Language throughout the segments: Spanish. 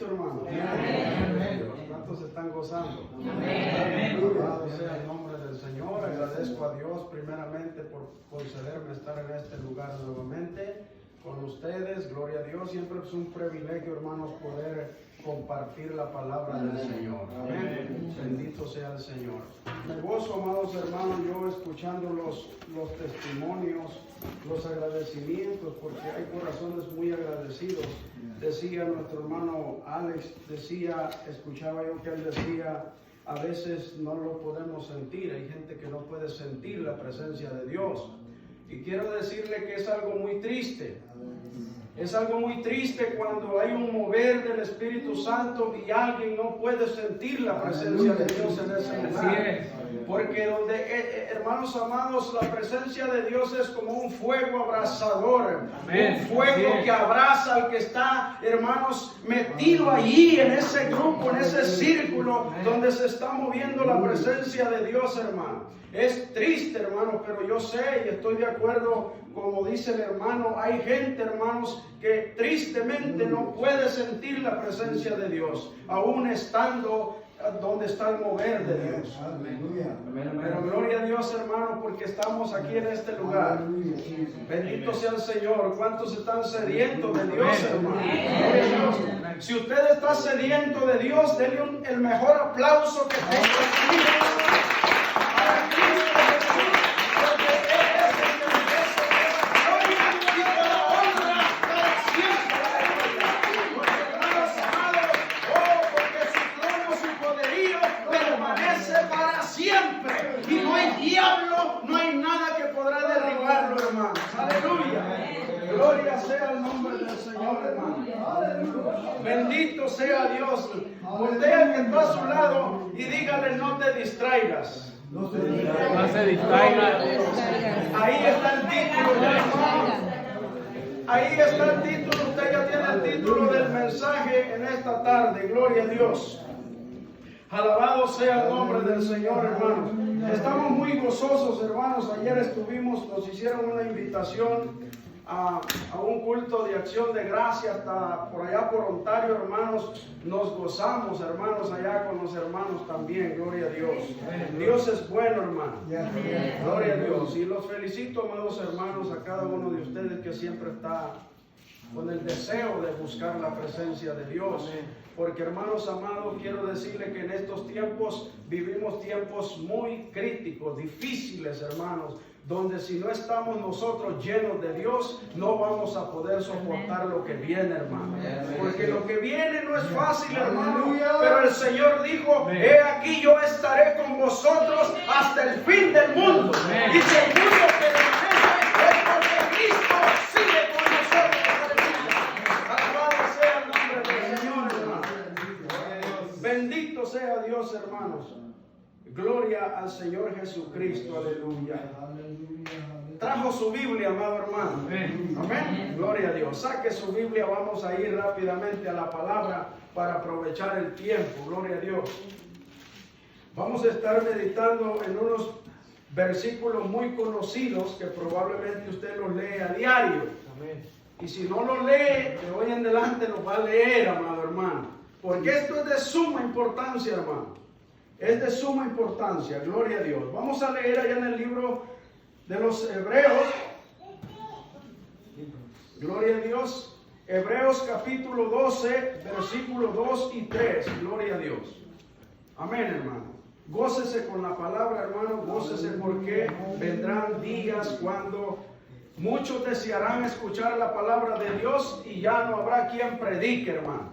hermano? ¿Cuántos se están gozando? Alabado sea el nombre del Señor. Agradezco a Dios primeramente por concederme estar en este lugar nuevamente con ustedes. Gloria a Dios. Siempre es un privilegio, hermanos, poder compartir la palabra del Señor. Amén. Bendito sea el Señor. Me gozo, amados hermanos, yo escuchando los testimonios, los agradecimientos, porque hay corazones muy agradecidos. Decía nuestro hermano Alex, escuchaba yo que él decía, a veces no lo podemos sentir, hay gente que no puede sentir la presencia de Dios. Y quiero decirle que es algo muy triste. Es algo muy triste cuando hay un mover del Espíritu Santo y alguien no puede sentir la presencia de Dios en ese lugar. Porque hermanos amados, la presencia de Dios es como un fuego abrasador. Un fuego que abraza al que está, hermanos, metido allí en ese grupo, en ese círculo donde se está moviendo la presencia de Dios, hermano. Es triste, hermano, pero yo sé y estoy de acuerdo, como dice el hermano, hay gente, hermanos, que tristemente no puede sentir la presencia de Dios, aún estando donde está el mover de Dios. Pero gloria a Dios, hermano, porque estamos aquí en este lugar. Bendito sea el Señor. ¿Cuántos están sedientos de Dios, hermano? Si usted está sediento de Dios, denle el mejor aplauso que tenga. Bendito sea Dios. Voltea al que está a su lado y dígale: no te distraigas. No se distraiga. Ahí está el título, ya, hermano. Ahí está el título. Usted ya tiene el título del mensaje en esta tarde. Gloria a Dios. Alabado sea el nombre del Señor, hermanos. Estamos muy gozosos, hermanos. Ayer nos hicieron una invitación a un culto de acción de gracia hasta por allá por Ontario, hermanos. Nos gozamos, hermanos, allá con los hermanos también. Gloria a Dios. Dios es bueno, hermano. Gloria a Dios. Y los felicito, amados hermanos, a cada uno de ustedes que siempre está con el deseo de buscar la presencia de Dios. Porque, hermanos amados, quiero decirle que en estos tiempos vivimos tiempos muy críticos, difíciles, hermanos, donde si no estamos nosotros llenos de Dios, no vamos a poder soportar lo que viene, hermano. Porque lo que viene no es fácil, hermano, pero el Señor dijo: he aquí yo estaré con vosotros hasta el fin del mundo. Y si el mundo permanece, es porque Cristo sigue con nosotros. Alabado sea el nombre del Señor, hermano. Bendito sea Dios, hermanos. Gloria al Señor Jesucristo, aleluya. Trajo su Biblia, amado hermano. Amén. Gloria a Dios. Saque su Biblia, vamos a ir rápidamente a la palabra para aprovechar el tiempo. Gloria a Dios. Vamos a estar meditando en unos versículos muy conocidos que probablemente usted los lee a diario. Y si no los lee, de hoy en adelante los va a leer, amado hermano. Porque esto es de suma importancia, hermano. Es de suma importancia, gloria a Dios. Vamos a leer allá en el libro de los Hebreos. Gloria a Dios. Hebreos capítulo 12, versículos 2 y 3. Gloria a Dios. Amén, hermano. Gócese con la palabra, hermano. Gócese porque vendrán días cuando muchos desearán escuchar la palabra de Dios y ya no habrá quien predique, hermano.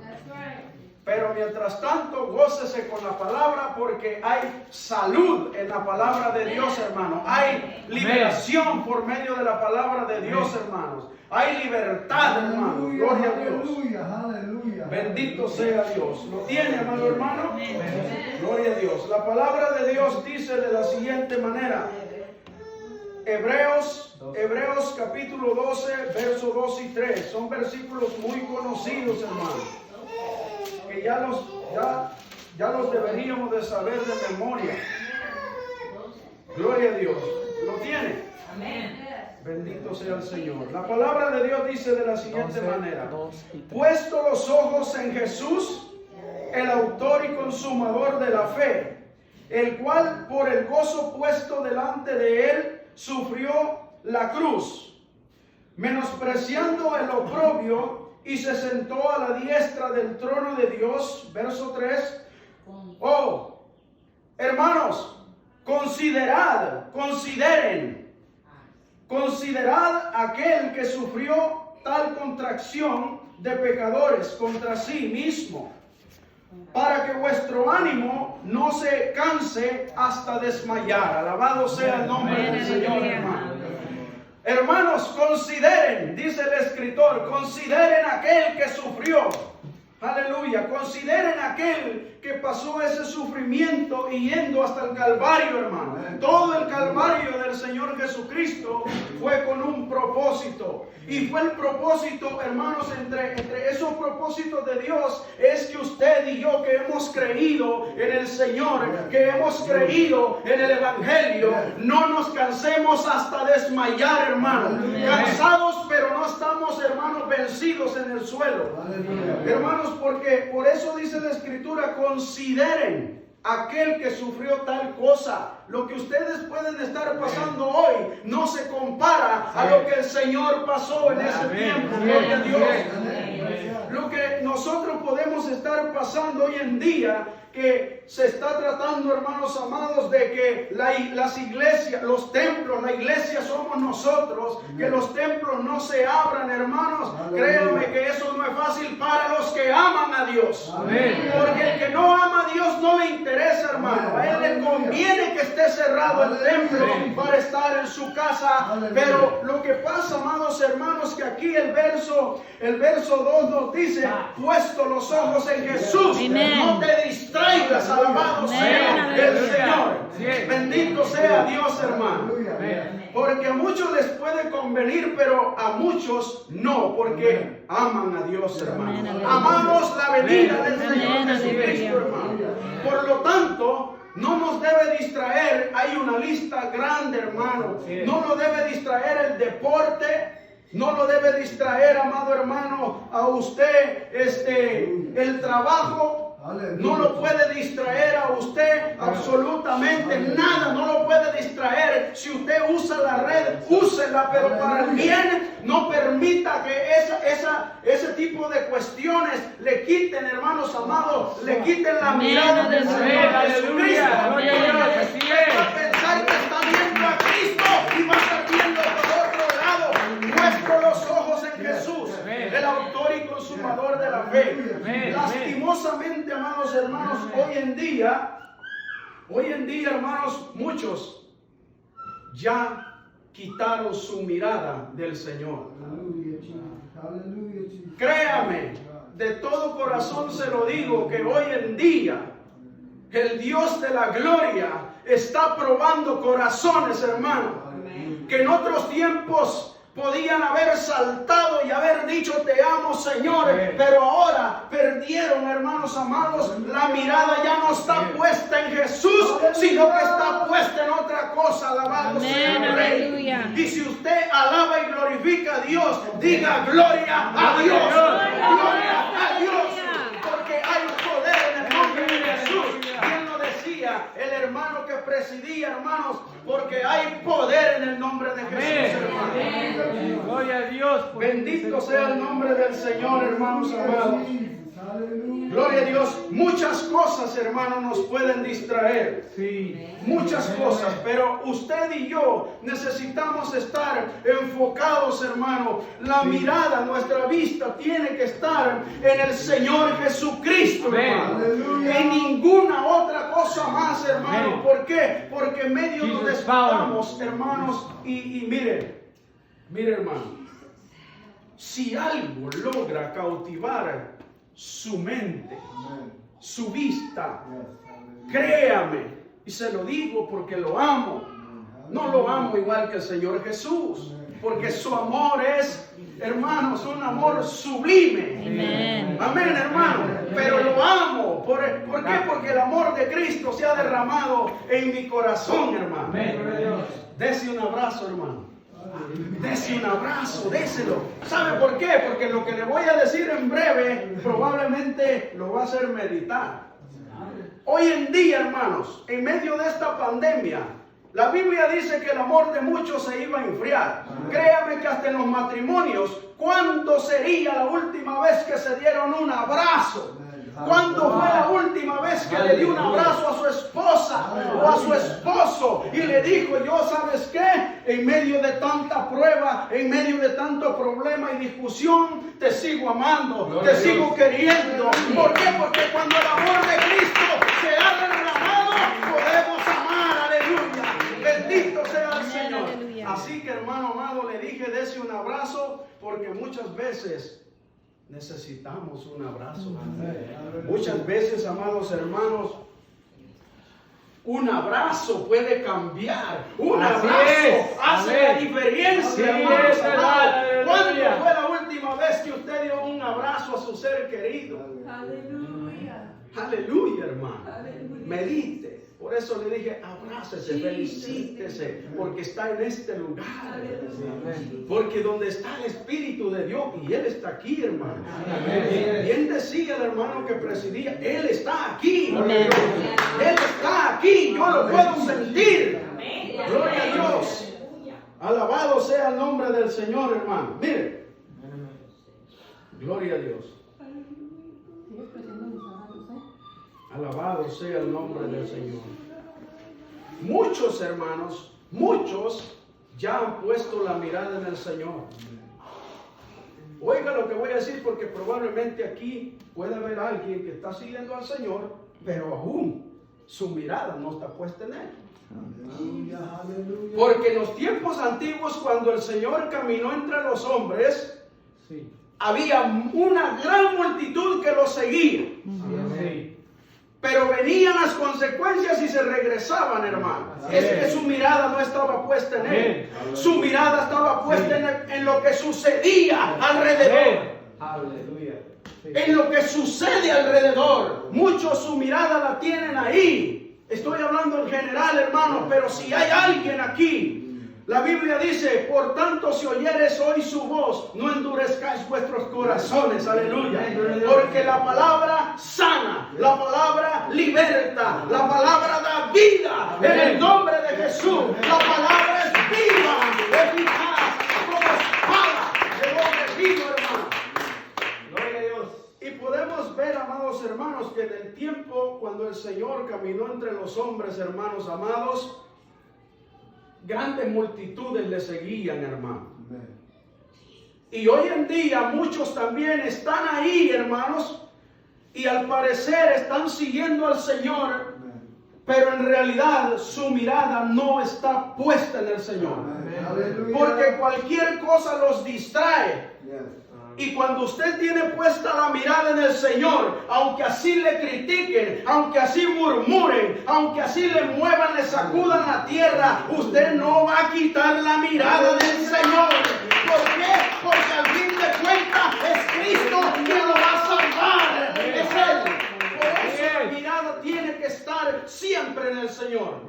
Pero mientras tanto, gócese con la palabra porque hay salud en la palabra de Dios, hermano. Hay liberación por medio de la palabra de Dios, hermanos. Hay libertad, hermano. Gloria a Dios. Bendito sea Dios. ¿Lo tiene, amado hermano? Gloria a Dios. La palabra de Dios dice de la siguiente manera. Hebreos capítulo 12, versos 2 y 3. Son versículos muy conocidos, hermano. Que ya los deberíamos de saber de memoria. Gloria a Dios. ¿Lo tiene? Amén. Bendito sea el Señor. La palabra de Dios dice de la siguiente 11, manera: 2 y 3. puesto los ojos en Jesús, el autor y consumador de la fe, el cual por el gozo puesto delante de él sufrió la cruz, menospreciando el oprobio, y se sentó a la diestra del trono de Dios. Verso 3. Oh, hermanos, consideren aquel que sufrió tal contracción de pecadores contra sí mismo, para que vuestro ánimo no se canse hasta desmayar. Alabado sea el nombre del Señor, hermano. Hermanos, consideren, dice el escritor, consideren aquel que sufrió. Aleluya, consideren aquel que pasó ese sufrimiento y yendo hasta el Calvario, hermano. Todo el Calvario del Señor Jesucristo fue con un propósito. Y fue el propósito, hermanos, entre esos propósitos de Dios, es que usted y yo, que hemos creído en el Señor, que hemos creído en el Evangelio, no nos cansemos hasta desmayar, hermano. Cansados, pero no estamos, hermanos, vencidos en el suelo. Hermanos, porque por eso dice la Escritura: consideren aquel que sufrió tal cosa. Lo que ustedes pueden estar pasando hoy no se compara a lo que el Señor pasó en ese tiempo. Gloria a Dios. Lo que nosotros podemos estar pasando hoy en día, que se está tratando, hermanos amados, de que las iglesias, los templos, la iglesia somos nosotros, que los templos no se abran, hermanos. Créanme que eso no es fácil para los que aman a Dios. Porque el que no ama a Dios no le interesa, hermano. A él le conviene que esté cerrado el templo para estar en su casa. Pero lo que pasa, amados hermanos, que aquí el verso 2 nos dice: puesto los ojos en Jesús. No te distraigas, alabado sea el Señor. Bendito sea Dios, hermano. Porque a muchos les puede convenir, pero a muchos no, porque aman a Dios, hermano. Amamos la venida del Señor Jesucristo, hermano. Por lo tanto, no nos debe distraer. Hay una lista grande, hermano. No nos debe distraer el deporte. No lo debe distraer, amado hermano, a usted el trabajo. No lo puede distraer a usted absolutamente nada. No lo puede distraer. Si usted usa la red, úsela, pero para el bien. No permita que ese tipo de cuestiones le quiten, hermanos amados, le quiten la mirada del Señor Jesucristo. Va a pensar que está viendo a Cristo y va a estar viendo por otro lado. Puesto los ojos en Jesús, el autor y consumador de la fe. Lastimosamente, amados hermanos, hoy en día, hermanos, muchos ya quitaron su mirada del Señor. Créame, de todo corazón se lo digo, que hoy en día el Dios de la gloria está probando corazones, hermano, que en otros tiempos podían haber saltado y haber dicho: te amo, Señor, pero ahora perdieron, hermanos amados. La mirada ya no está puesta en Jesús, sino que está puesta en otra cosa. Alabado sea el Rey. Y si usted alaba y glorifica a Dios, diga: gloria a Dios, gloria a Dios, porque hay poder en el nombre de Jesús. Bien lo decía el hermano que presidía, hermanos, porque hay poder en el nombre de Jesús, hermanos. Gloria a Dios. Bendito sea el nombre del Señor, hermanos amados. Gloria a Dios. Muchas cosas, hermanos, nos pueden distraer. Muchas cosas, pero usted y yo necesitamos estar enfocados, hermano. La mirada, nuestra vista tiene que estar en el Señor Jesucristo, hermano. En ninguna otra cosa más, hermano. ¿Por qué? Porque en medio nos despertamos, hermanos, y mire, hermano, si algo logra cautivar su mente, su vista, créame, y se lo digo porque lo amo. No lo amo igual que el Señor Jesús, porque su amor es, hermanos, un amor sublime. Amén, hermano. Pero lo amo. ¿Por qué? Porque el amor de Cristo se ha derramado en mi corazón, hermano. Dese un abrazo, hermano. Dese un abrazo, déselo. ¿Sabe por qué? Porque lo que le voy a decir en breve probablemente lo va a hacer meditar. Hoy en día, hermanos, en medio de esta pandemia, la Biblia dice que el amor de muchos se iba a enfriar. Créame que hasta en los matrimonios, ¿cuándo sería la última vez que se dieron un abrazo? ¿Cuándo fue la última vez que le dio un abrazo a su esposa o a su esposo y le dijo, yo, ¿sabes qué? En medio de tanta prueba, en medio de tanto problema y discusión, te sigo amando, te sigo queriendo. ¿Por qué? Porque cuando el amor de Cristo se ha derramado, podemos amar. Aleluya. Bendito sea el Señor. Así que, hermano amado, le dije, dese un abrazo, porque muchas veces necesitamos un abrazo. Muchas veces, amados hermanos, un abrazo puede cambiar. Un abrazo hace la diferencia, hermanos amados. ¿Cuándo fue la última vez que usted dio un abrazo a su ser querido? Aleluya. Aleluya, hermano. Aleluya. Medite. Por eso le dije, abrácese, felicítese, porque está en este lugar. Porque donde está el Espíritu de Dios, y Él está aquí, hermano. Bien decía el hermano que presidía, Él está aquí. Él está aquí, yo lo puedo sentir. Gloria a Dios. Alabado sea el nombre del Señor, hermano. Mire. Gloria a Dios. Alabado sea el nombre del Señor. Muchos hermanos, muchos ya han puesto la mirada en el Señor. Oiga lo que voy a decir, porque probablemente aquí puede haber alguien que está siguiendo al Señor, pero aún su mirada no está puesta en Él. Porque en los tiempos antiguos, cuando el Señor caminó entre los hombres, había una gran multitud que lo seguía. Pero venían las consecuencias y se regresaban, hermano. Es que su mirada no estaba puesta en Él. Su mirada estaba puesta en lo que sucedía alrededor. En lo que sucede alrededor. Muchos su mirada la tienen ahí. Estoy hablando en general, hermano, pero si hay alguien aquí, la Biblia dice, por tanto, si oyeres hoy su voz, no endurezcáis vuestros corazones, aleluya. Porque la palabra sana, la palabra liberta, la palabra da vida en el nombre de Jesús. La palabra es viva, eficaz, como espada de doble filo, hermano. Gloria a Dios. Y podemos ver, amados hermanos, que del tiempo cuando el Señor caminó entre los hombres, hermanos amados, grandes multitudes le seguían, hermano. Y hoy en día muchos también están ahí, hermanos, y al parecer están siguiendo al Señor, pero en realidad su mirada no está puesta en el Señor. Porque cualquier cosa los distrae. Y cuando usted tiene puesta la mirada en el Señor, aunque así le critiquen, aunque así murmuren, aunque así le muevan, le sacudan la tierra, usted no va a quitar la mirada del Señor. ¿Por qué? Porque al fin de cuentas es Cristo quien lo va a salvar. Es Él. Por eso la mirada tiene que estar siempre en el Señor.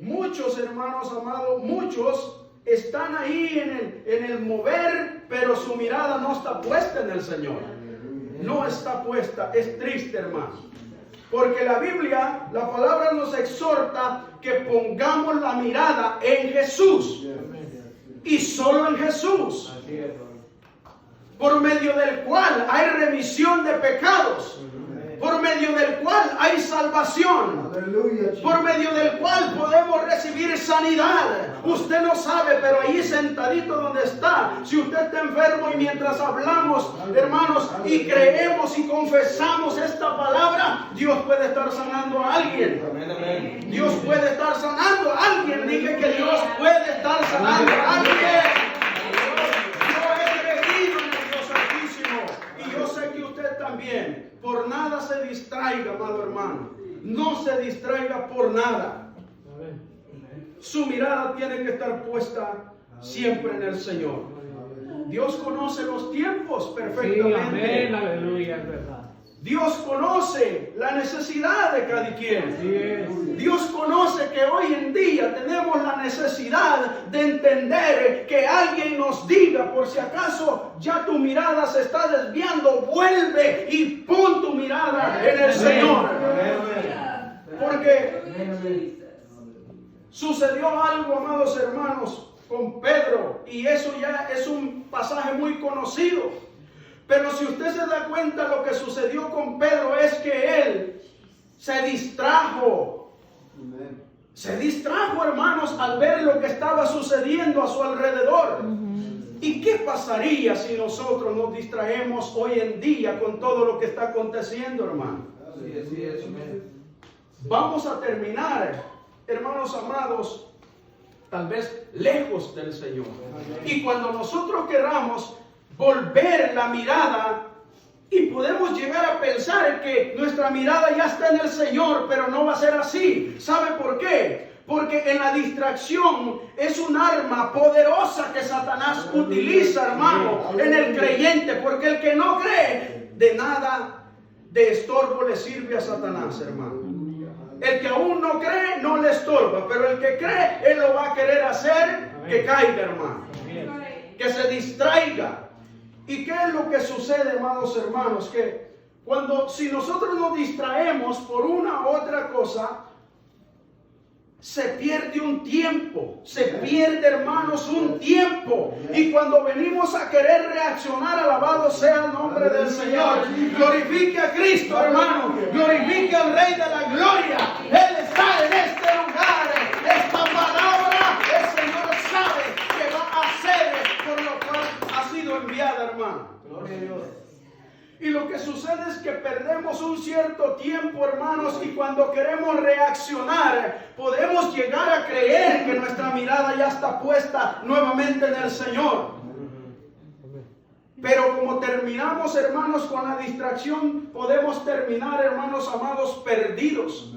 Muchos hermanos amados, muchos están ahí en el mover, pero su mirada no está puesta en el Señor. No está puesta. Es triste, hermano. Porque la Biblia, la palabra nos exhorta que pongamos la mirada en Jesús. Y solo en Jesús. Por medio del cual hay remisión de pecados. Por medio del cual hay salvación. Por medio del cual podemos recibir sanidad. Usted no sabe, pero ahí sentadito donde está, si usted está enfermo y mientras hablamos, hermanos, y creemos y confesamos esta palabra, Dios puede estar sanando a alguien. Dios puede estar sanando a alguien. Dije que Dios puede estar sanando a alguien. Yo he creído en el Dios Altísimo y yo sé que usted también. Por nada se distraiga, amado hermano. No se distraiga por nada. Su mirada tiene que estar puesta siempre en el Señor. Dios conoce los tiempos perfectamente. Sí, amén, aleluya, es verdad. Dios conoce la necesidad de cada quien. Dios conoce que hoy en día tenemos la necesidad de entender que alguien nos diga, por si acaso ya tu mirada se está desviando, vuelve y pon tu mirada en el Señor. Porque sucedió algo, amados hermanos, con Pedro, y eso ya es un pasaje muy conocido. Pero si usted se da cuenta, lo que sucedió con Pedro es que él se distrajo. Se distrajo, hermanos, al ver lo que estaba sucediendo a su alrededor. ¿Y qué pasaría si nosotros nos distraemos hoy en día con todo lo que está aconteciendo, hermano? Vamos a terminar, hermanos amados, tal vez lejos del Señor. Y cuando nosotros queramos volver la mirada, y podemos llegar a pensar que nuestra mirada ya está en el Señor, pero no va a ser así. ¿Sabe por qué? Porque en la distracción es un arma poderosa que Satanás utiliza, hermano, en el creyente, porque el que no cree, de nada de estorbo le sirve a Satanás, hermano. El que aún no cree no le estorba, pero el que cree, él lo va a querer hacer que caiga, hermano, que se distraiga. ¿Y qué es lo que sucede, amados hermanos? Que si nosotros nos distraemos por una u otra cosa, se pierde un tiempo, se pierde, hermanos, un tiempo. Y cuando venimos a querer reaccionar, alabado sea el nombre del Señor. Glorifique a Cristo, hermano. Glorifique al Rey de la Gloria. Él está en este lugar. Esta palabra, el Señor sabe que va a hacer por lo cual ha sido enviada, hermano. Gloria a Dios. Y lo que sucede es que perdemos un cierto tiempo, hermanos, y cuando queremos reaccionar, podemos llegar a creer que nuestra mirada ya está puesta nuevamente en el Señor. Pero como terminamos, hermanos, con la distracción, podemos terminar, hermanos amados, perdidos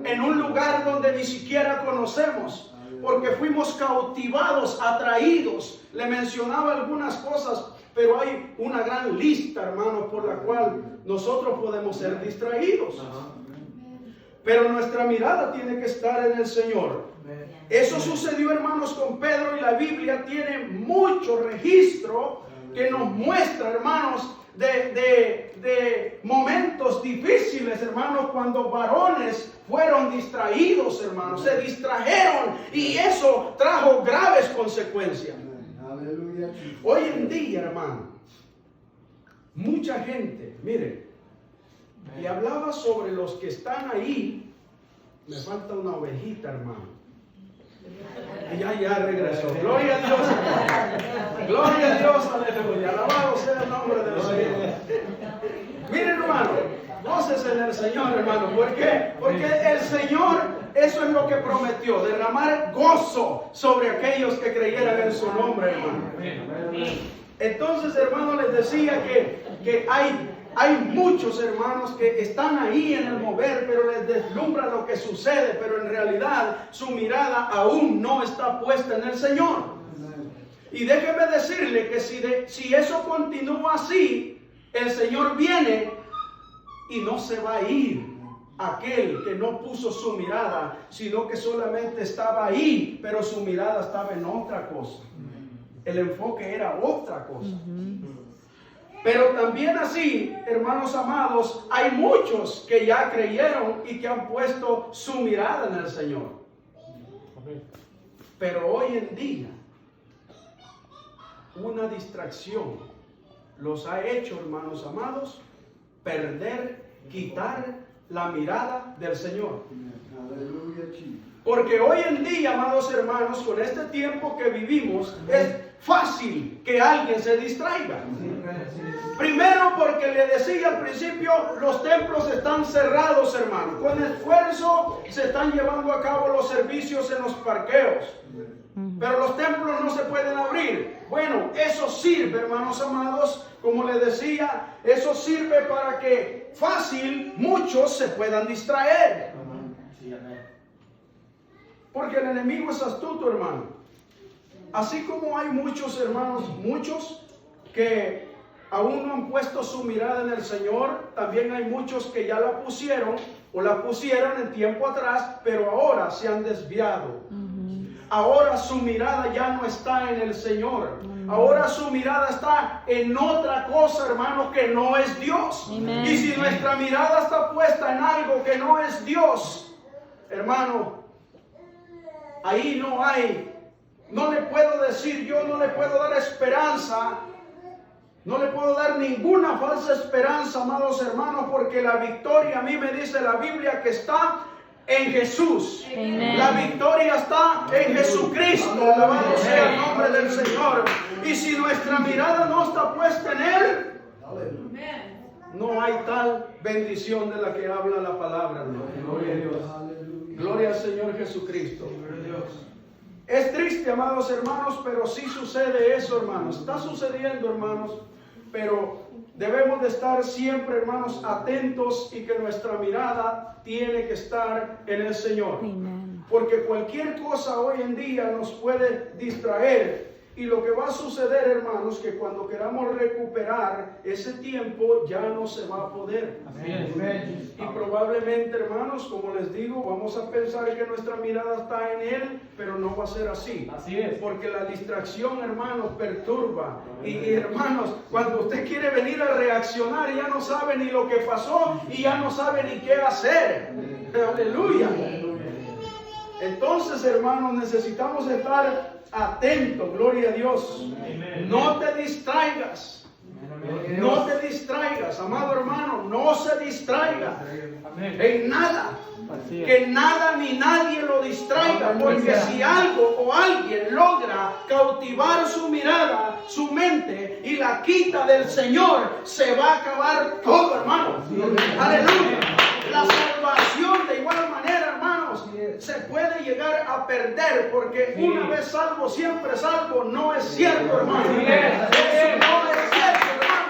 en un lugar donde ni siquiera conocemos, porque fuimos cautivados, atraídos. Le mencionaba algunas cosas, pero hay una gran lista, hermanos, por la cual nosotros podemos ser distraídos. Pero nuestra mirada tiene que estar en el Señor. Eso sucedió, hermanos, con Pedro, y la Biblia tiene mucho registro que nos muestra, hermanos, de momentos difíciles, hermanos, cuando varones fueron distraídos, hermanos, se distrajeron, y eso trajo graves consecuencias. Hoy en día, hermano, mucha gente, mire, y hablaba sobre los que están ahí. Me falta una ovejita, hermano. Ya regresó. Gloria a Dios. Gloria a Dios, aleluya. Alabado sea el nombre del Señor. Miren, hermano, gócese en el Señor, hermano. ¿Por qué? Porque el Señor, eso es lo que prometió, derramar gozo sobre aquellos que creyeran en su nombre, hermano. Entonces, hermano, les decía que hay muchos hermanos que están ahí en el mover, pero les deslumbra lo que sucede, pero en realidad su mirada aún no está puesta en el Señor. Y déjeme decirle que si eso continúa así, el Señor viene y no se va a ir aquel que no puso su mirada, sino que solamente estaba ahí, pero su mirada estaba en otra cosa. El enfoque era otra cosa. Pero también así, hermanos amados, hay muchos que ya creyeron y que han puesto su mirada en el Señor. Pero hoy en día, una distracción los ha hecho, hermanos amados, quitar la mirada del Señor. Porque hoy en día, amados hermanos, con este tiempo que vivimos, es fácil que alguien se distraiga. Primero, porque le decía al principio, los templos están cerrados, hermano. Con esfuerzo se están llevando a cabo los servicios en los parqueos, pero los templos no se pueden abrir. Bueno, eso sirve, hermanos amados, como le decía, eso sirve para que fácil muchos se puedan distraer. Porque el enemigo es astuto, hermano. Así como hay muchos hermanos, muchos que aún no han puesto su mirada en el Señor. También hay muchos que ya la pusieron o la pusieron en tiempo atrás, pero ahora se han desviado. Ahora su mirada ya no está en el Señor. Ahora su mirada está en otra cosa, hermano, que no es Dios. Amen. Y si nuestra mirada está puesta en algo que no es Dios, hermano, ahí no le puedo decir, yo no le puedo dar esperanza, no le puedo dar ninguna falsa esperanza, amados hermanos, porque la victoria, a mí me dice la Biblia, que está en Jesús. Amen. La victoria está en Jesucristo. Alabado sea el nombre del Señor. Y si nuestra mirada no está puesta en Él, no hay tal bendición de la que habla la palabra, hermano. Gloria a Dios. Gloria al Señor Jesucristo. Es triste, amados hermanos, pero sí sucede eso, hermanos. Está sucediendo, hermanos, pero debemos de estar siempre, hermanos, atentos, y que nuestra mirada tiene que estar en el Señor. Amen. Porque cualquier cosa hoy en día nos puede distraer. Y lo que va a suceder, hermanos, que cuando queramos recuperar ese tiempo, ya no se va a poder. Así es. Y probablemente, hermanos, como les digo, vamos a pensar que nuestra mirada está en Él, pero no va a ser así. Así es. Porque la distracción, hermanos, perturba. Y hermanos, cuando usted quiere venir a reaccionar, ya no sabe ni lo que pasó y ya no sabe ni qué hacer. Aleluya. Entonces, hermanos, necesitamos estar atentos. Gloria a Dios. No te distraigas. No te distraigas, amado hermano. No se distraiga en nada. Así es. Que nada ni nadie lo distraiga, porque si algo o alguien logra cautivar su mirada, su mente, y la quita del Señor, se va a acabar todo, hermano. Aleluya. La salvación, de igual manera, hermanos, se puede llegar a perder, porque una vez salvo, siempre salvo. No es cierto, hermano. Eso no es cierto, hermano.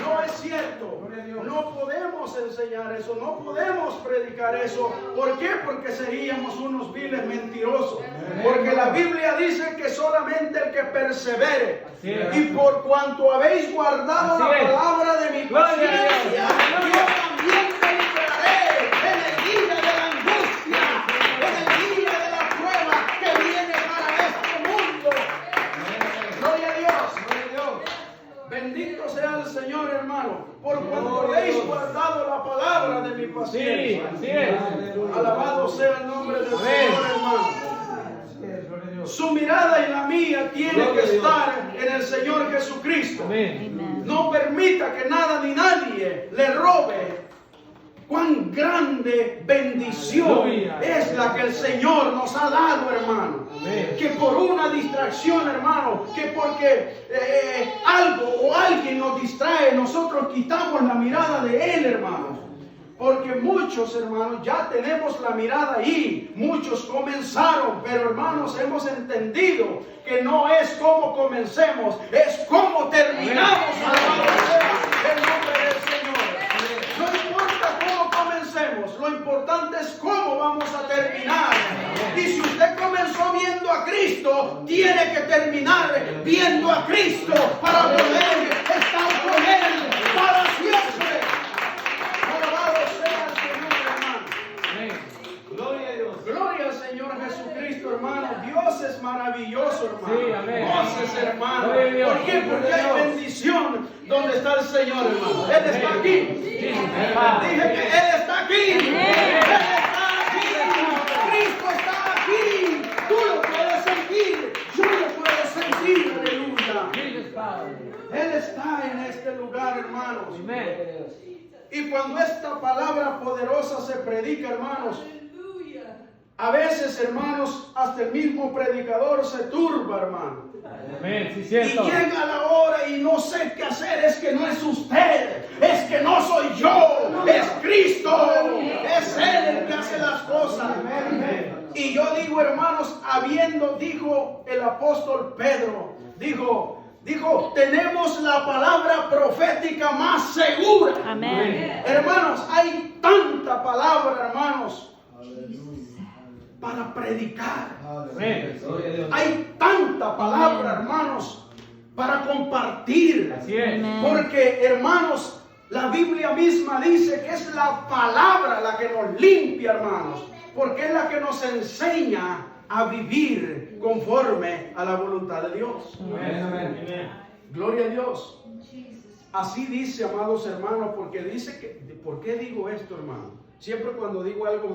No es cierto. No podemos enseñar eso, no podemos predicar eso. ¿Por qué? Porque seríamos unos viles mentirosos. Porque la Biblia dice que solamente el que persevere. Y por cuanto habéis guardado la palabra de mi paciencia, yo también te libraré en el día de la angustia, en el día de la prueba que viene para este mundo. Gloria a Dios. Bendito sea el Señor, hermano, por cuanto habéis guardado la palabra de mi paciencia. Sí, así es. Alabado sea el nombre del Señor, hermano. Su mirada y la mía tiene que estar en el Señor Jesucristo. Amén. No permita que nada ni nadie le robe. Cuán grande bendición es la que el Señor nos ha dado, hermano. Que por una distracción, hermano, que porque algo o alguien nos distrae, nosotros quitamos la mirada de Él, hermano. Porque muchos, hermanos, ya tenemos la mirada ahí. Muchos comenzaron, pero, hermanos, hemos entendido que no es cómo comencemos, es cómo terminamos. Alabado sea el nombre del Señor. No importa cómo comencemos, lo importante es cómo vamos a terminar. Y si usted comenzó viendo a Cristo, tiene que terminar viendo a Cristo para poder estar con Él para siempre. Gloria al Señor Jesucristo, hermano. Dios es maravilloso, hermano. Sí, amén. Dios es hermano. Gloria a Dios. ¿Por qué? Porque hay bendición donde está el Señor, hermano. Él está aquí. Dije que Él está aquí. Él está aquí. Cristo está aquí. Tú lo puedes sentir. Yo lo puedo sentir. Aleluya. Él está en este lugar, hermanos. Y cuando esta palabra poderosa se predica, hermanos, a veces, hermanos, hasta el mismo predicador se turba, hermano. Amén, sí, Y cierto. llega la hora y no sé qué hacer. Es que no es usted, es que no soy yo, es Cristo, es Él el que hace las cosas. Y yo digo, hermanos, dijo el apóstol Pedro, dijo, tenemos la palabra profética más segura. Amén. Hermanos, hay tanta palabra, hermanos, para predicar. Amén. Hay tanta palabra, hermanos, para compartir. Así es. Porque, hermanos, la Biblia misma dice que es la palabra la que nos limpia, hermanos, porque es la que nos enseña a vivir conforme a la voluntad de Dios. Amén. Gloria a Dios. Así dice, amados hermanos, porque dice que, ¿por qué digo esto, hermano? Siempre cuando digo algo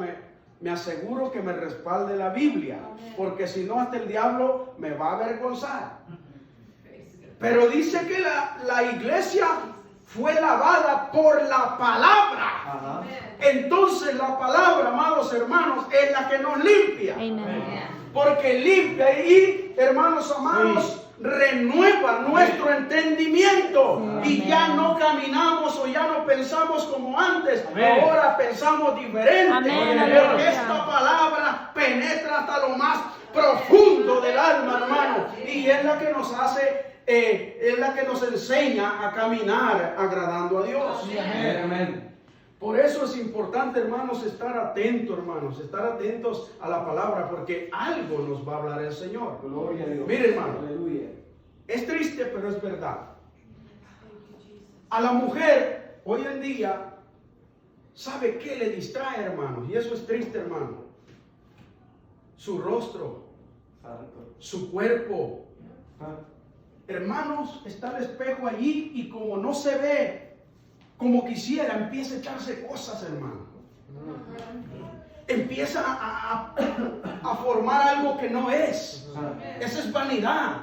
me aseguro que me respalde la Biblia, porque si no hasta el diablo me va a avergonzar. Pero dice que la iglesia fue lavada por la palabra. Entonces la palabra, amados hermanos, es la que nos limpia. Porque limpia y, hermanos amados, renueva nuestro entendimiento. Y ya no caminamos o ya no pensamos como antes. Ahora pensamos diferente. Porque esta palabra penetra hasta lo más profundo del alma, hermano. Y es la que nos hace, es la que nos enseña a caminar agradando a Dios. Amén. Por eso es importante, hermanos, estar atentos, estar atentos a la palabra, porque algo nos va a hablar el Señor. Gloria a Dios. Mire, hermano, Aleluya. es triste, pero es verdad. A la mujer, hoy en día, ¿sabe qué le distrae, hermanos? Y eso es triste, hermano. Su rostro, su cuerpo. Hermanos, está el espejo allí y como no se ve como quisiera, empieza a echarse cosas, hermano. Empieza a formar algo que no es. Esa es vanidad.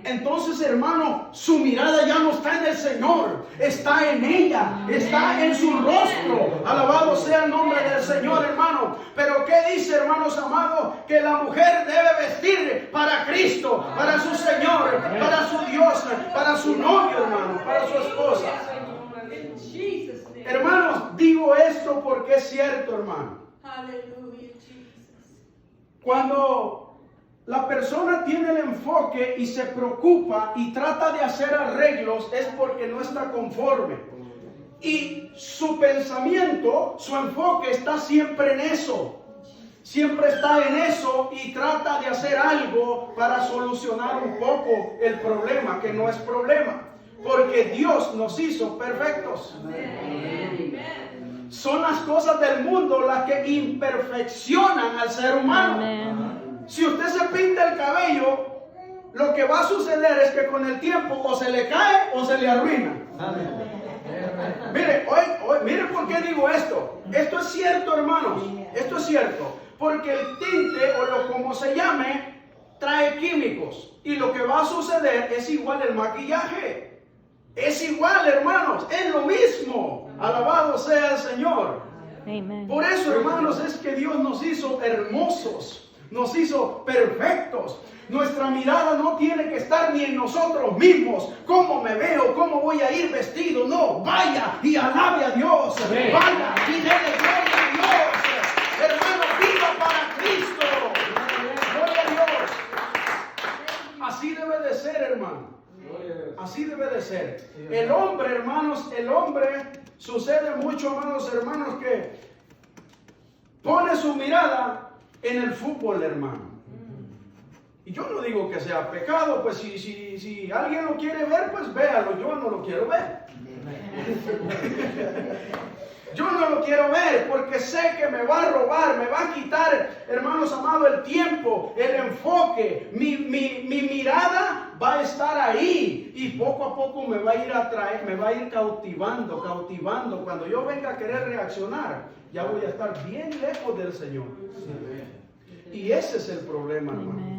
Entonces, hermano, su mirada ya no está en el Señor, está en ella, está en su rostro. Alabado sea el nombre del Señor, hermano. Pero ¿qué dice, hermanos amados? Que la mujer debe vestir para Cristo, para su Señor, para su Dios, para su novio, hermano, para su esposa. Hermanos, digo esto porque es cierto, hermano. Cuando la persona tiene el enfoque y se preocupa y trata de hacer arreglos, es porque no está conforme. Y su pensamiento, su enfoque está siempre en eso. Siempre está en eso y trata de hacer algo para solucionar un poco el problema, que no es problema. Porque Dios nos hizo perfectos. Son las cosas del mundo las que imperfeccionan al ser humano. Si usted se pinta el cabello, lo que va a suceder es que con el tiempo o se le cae o se le arruina. Mire, mire por qué digo esto. Esto es cierto, hermanos. Esto es cierto. Porque el tinte o lo como se llame trae químicos. Y lo que va a suceder es igual el maquillaje. Es igual, hermanos, es lo mismo. Alabado sea el Señor. Amen. Por eso, hermanos, es que Dios nos hizo hermosos, nos hizo perfectos. Nuestra mirada no tiene que estar ni en nosotros mismos. ¿Cómo me veo? ¿Cómo voy a ir vestido? No, vaya y alabe a Dios. Amén. Vaya y dele gloria a Dios. Hermano, viva para Cristo. Gloria a Dios. Así debe de ser, hermano. Así debe de ser. El hombre, hermanos, el hombre sucede mucho, hermanos, que pone su mirada en el fútbol, hermano. Y yo no digo que sea pecado, pues si alguien lo quiere ver, pues véalo. Yo no lo quiero ver. Yo no lo quiero ver porque sé que me va a robar, me va a quitar, hermanos amados, el tiempo, el enfoque. Mi mirada va a estar ahí y poco a poco me va a ir a traer, me va a ir cautivando. Cuando yo venga a querer reaccionar, ya voy a estar bien lejos del Señor. Y ese es el problema, hermano.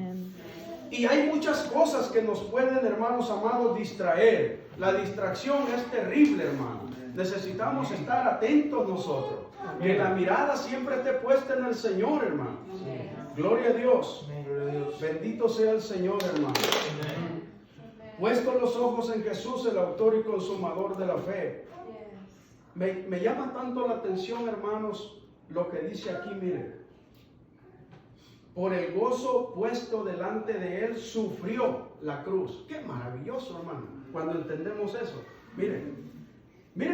Y hay muchas cosas que nos pueden, hermanos amados, distraer. La distracción es terrible, hermano. Necesitamos estar atentos nosotros. Que la mirada siempre esté puesta en el Señor, hermano. Gloria a Dios. Bendito sea el Señor, hermano. Puesto los ojos en Jesús, el autor y consumador de la fe. Me llama tanto la atención, hermanos, lo que dice aquí, miren. Por el gozo puesto delante de él, sufrió la cruz. Qué maravilloso, hermano, cuando entendemos eso. Miren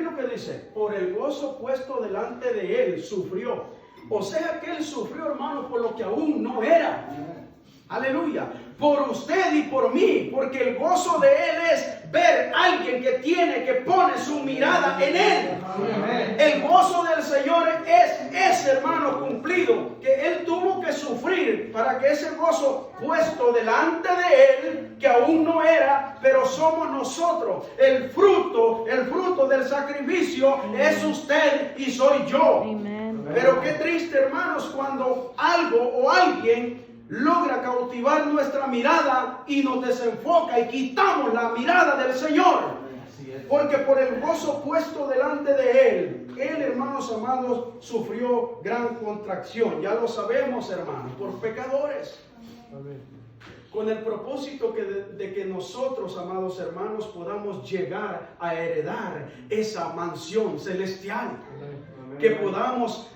lo que dice. Por el gozo puesto delante de él, sufrió. O sea que él sufrió, hermano, por lo que aún no era. Aleluya. por usted y por mí, porque el gozo de Él es ver a alguien que pone su mirada en Él. El gozo del Señor es ese, hermano, cumplido, que Él tuvo que sufrir para que ese gozo puesto delante de Él, que aún no era, pero somos nosotros. El fruto del sacrificio es usted y soy yo. Amen. Pero qué triste, hermanos, cuando algo o alguien logra cautivar nuestra mirada y nos desenfoca y quitamos la mirada del Señor. Porque por el gozo puesto delante de Él, hermanos amados, sufrió gran contracción. Ya lo sabemos, hermanos, por pecadores. Con el propósito de que nosotros, amados hermanos, podamos llegar a heredar esa mansión celestial. Que podamos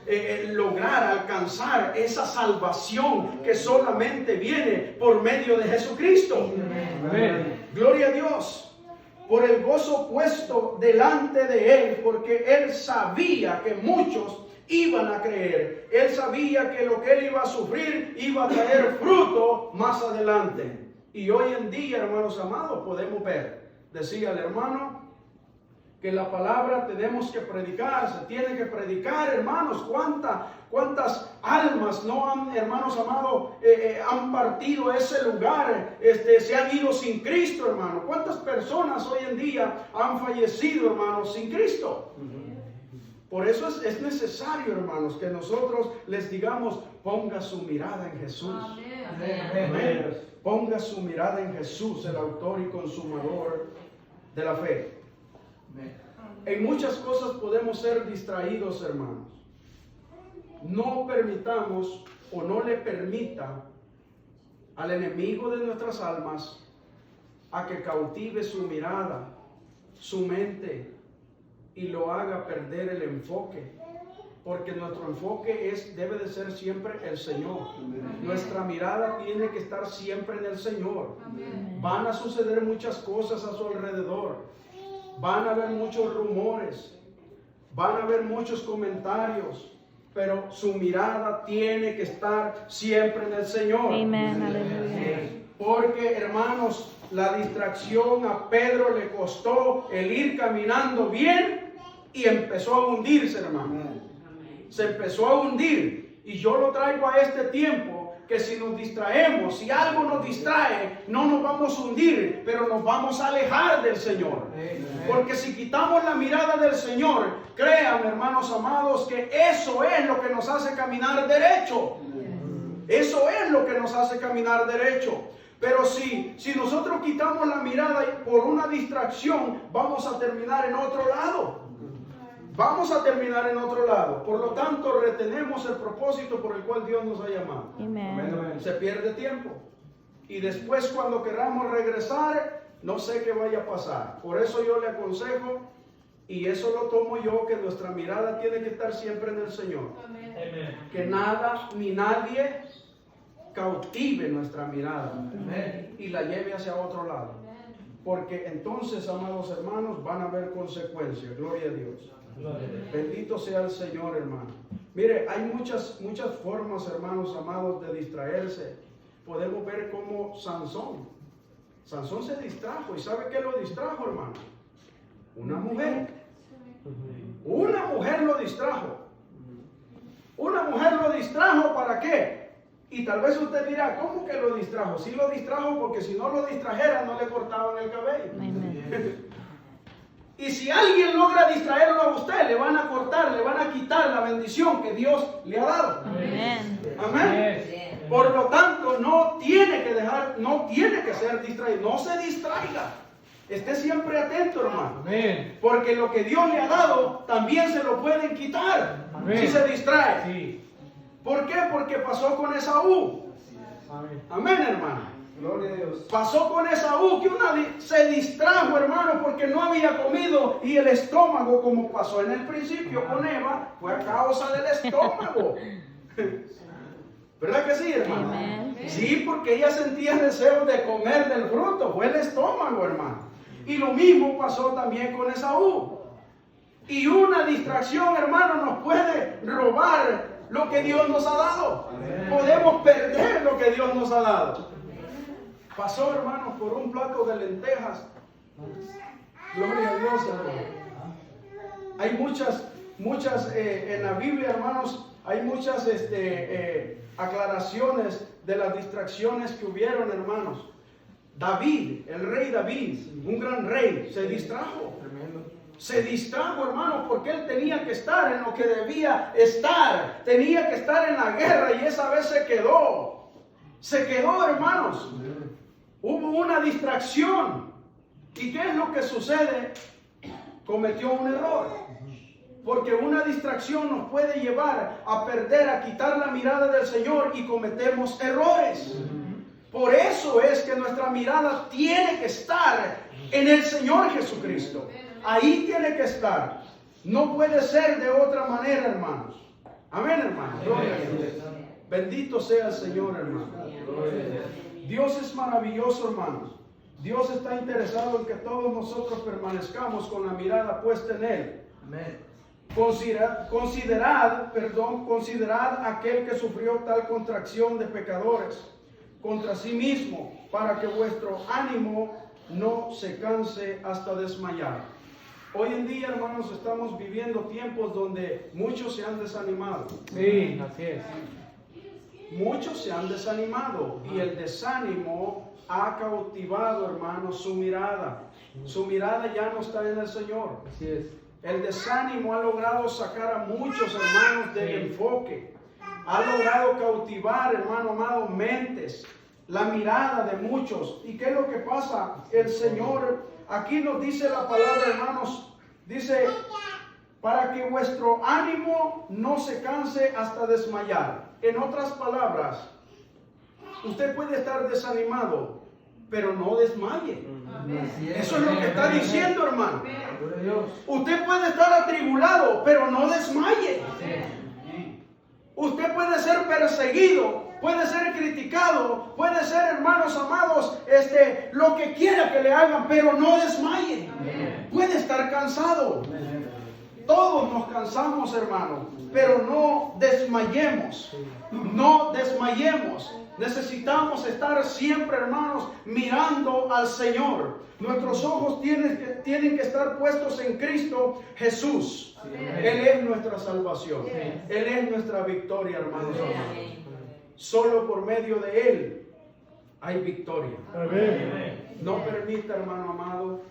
lograr alcanzar esa salvación que solamente viene por medio de Jesucristo. Amén. Gloria a Dios. Por el gozo puesto delante de Él, porque Él sabía que muchos iban a creer. Él sabía que lo que Él iba a sufrir iba a traer fruto más adelante. Y hoy en día, hermanos amados, podemos ver, decía el hermano, que la palabra tenemos que predicar, se tiene que predicar, hermanos. ¿Cuántas almas no han, hermanos amados, han partido ese lugar, se han ido sin Cristo, hermano? ¿Cuántas personas hoy en día han fallecido, hermanos, sin Cristo? Por eso es necesario, hermanos, que nosotros les digamos, ponga su mirada en Jesús. Amén. Ponga su mirada en Jesús, el autor y consumador de la fe. En muchas cosas podemos ser distraídos, hermanos. No permitamos o no le permita al enemigo de nuestras almas a que cautive su mirada, su mente y lo haga perder el enfoque. Porque nuestro enfoque debe de ser siempre el Señor. Nuestra mirada tiene que estar siempre en el Señor. Van a suceder muchas cosas a su alrededor. Van a haber muchos rumores, van a haber muchos comentarios, pero su mirada tiene que estar siempre en el Señor. Amen. Aleluya. Porque, hermanos, la distracción a Pedro le costó el ir caminando bien y empezó a hundirse, hermano. Se empezó a hundir. Y yo lo traigo a este tiempo, que si nos distraemos, si algo nos distrae, no nos vamos a hundir, pero nos vamos a alejar del Señor. Porque si quitamos la mirada del Señor, créanme, hermanos amados, que eso es lo que nos hace caminar derecho. Eso es lo que nos hace caminar derecho. Pero si nosotros quitamos la mirada por una distracción, vamos a terminar en otro lado. Vamos a terminar en otro lado. Por lo tanto, retenemos el propósito por el cual Dios nos ha llamado. Amen. Se pierde tiempo. Y después, cuando queramos regresar, no sé qué vaya a pasar. Por eso yo le aconsejo, y eso lo tomo yo, que nuestra mirada tiene que estar siempre en el Señor. Que nada ni nadie cautive nuestra mirada y la lleve hacia otro lado. Porque entonces, amados hermanos, van a haber consecuencias. Gloria a Dios. Bendito sea el Señor, hermano. Mire, hay muchas formas, hermanos amados, de distraerse. Podemos ver como Sansón se distrajo. ¿Y sabe qué lo distrajo, hermano? Una mujer. Una mujer lo distrajo. Una mujer lo distrajo, ¿para qué? Y tal vez usted dirá, ¿cómo que lo distrajo? Sí lo distrajo porque si no lo distrajera no le cortaban el cabello. Amen. Y si alguien logra distraerlo a usted, le van a cortar, le van a quitar la bendición que Dios le ha dado. Amen. Amén. Por lo tanto, no tiene que ser distraído. No se distraiga. Esté siempre atento, hermano. Amén. Porque lo que Dios le ha dado, también se lo pueden quitar. Amén. Si se distrae. Sí. ¿Por qué? Porque pasó con Esaú. Amén. Amén, hermano. Gloria a Dios. Pasó con Esaú, que se distrajo, hermano, porque no había comido, y el estómago, como pasó en el principio con Eva, fue a causa del estómago. ¿Verdad que sí, hermano? Amen. Sí, porque ella sentía deseo de comer del fruto, fue el estómago, hermano. Y lo mismo pasó también con Esaú. Y una distracción, hermano, nos puede robar lo que Dios nos ha dado. Podemos perder lo que Dios nos ha dado. pasó, hermanos, por un plato de lentejas. Gloria a Dios, hermano. Hay muchas en la Biblia, hermanos, hay muchas aclaraciones de las distracciones que hubieron, hermanos. David, el rey David, un gran rey, se distrajo. Se distrajo, hermanos, porque él tenía que estar en lo que debía estar. Tenía que estar en la guerra y esa vez se quedó. Se quedó, hermanos. Hubo una distracción. ¿Y qué es lo que sucede? Cometió un error. Porque una distracción nos puede llevar a perder, a quitar la mirada del Señor y cometemos errores. Por eso es que nuestra mirada tiene que estar en el Señor Jesucristo. Ahí tiene que estar. No puede ser de otra manera, hermanos. Amén, hermanos. Gloria a Dios. Bendito sea el Señor, hermanos. Dios es maravilloso, hermanos. Dios está interesado en que todos nosotros permanezcamos con la mirada puesta en Él. Amén. Considerad aquel que sufrió tal contracción de pecadores contra sí mismo, para que vuestro ánimo no se canse hasta desmayar. Hoy en día, hermanos, estamos viviendo tiempos donde muchos se han desanimado. Sí, así es. Muchos se han desanimado y el desánimo ha cautivado, hermanos, su mirada. Su mirada ya no está en el Señor. Así es. El desánimo ha logrado sacar a muchos hermanos del enfoque. Ha logrado cautivar, hermano amado, mentes, la mirada de muchos. ¿Y qué es lo que pasa? El Señor, aquí nos dice la palabra, hermanos, dice, para que vuestro ánimo no se canse hasta desmayar. En otras palabras, usted puede estar desanimado, pero no desmaye. Eso es lo que está diciendo, hermano. Usted puede estar atribulado, pero no desmaye. Usted puede ser perseguido, puede ser criticado, puede ser, hermanos amados, lo que quiera que le hagan, pero no desmaye. Puede estar cansado. Todos nos cansamos, hermano, pero no desmayemos. No desmayemos. Necesitamos estar siempre, hermanos, mirando al Señor. Nuestros ojos tienen que estar puestos en Cristo Jesús. Él es nuestra salvación. Él es nuestra victoria, hermanos amados. Solo por medio de Él hay victoria. No permita, hermano amado,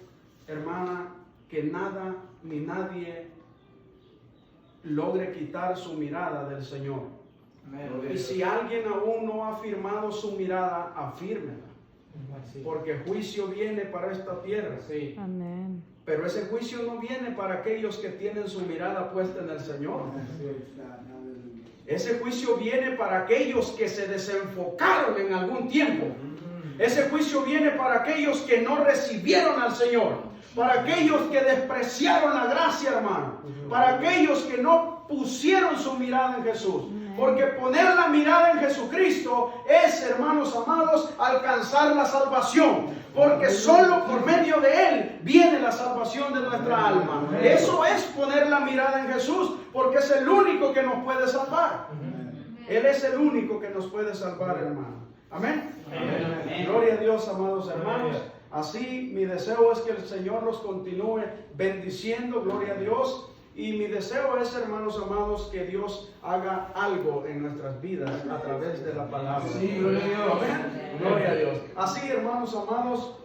hermana, que nada ni nadie logre quitar su mirada del Señor. Y si alguien aún no ha firmado su mirada, afírmela. Porque juicio viene para esta tierra. Amén. Pero ese juicio no viene para aquellos que tienen su mirada puesta en el Señor. Ese juicio viene para aquellos que se desenfocaron en algún tiempo. Ese juicio viene para aquellos que no recibieron al Señor. Para aquellos que despreciaron la gracia, hermano. Para aquellos que no pusieron su mirada en Jesús. Porque poner la mirada en Jesucristo es, hermanos amados, alcanzar la salvación. Porque solo por medio de Él viene la salvación de nuestra alma. Eso es poner la mirada en Jesús, porque es el único que nos puede salvar. Él es el único que nos puede salvar, hermano. Amén. Gloria a Dios, amados hermanos. Así mi deseo es que el Señor los continúe bendiciendo, gloria a Dios. Y mi deseo es, hermanos amados, que Dios haga algo en nuestras vidas a través de la palabra. Sí, gloria a Dios. Amén. Gloria a Dios. Así, hermanos amados,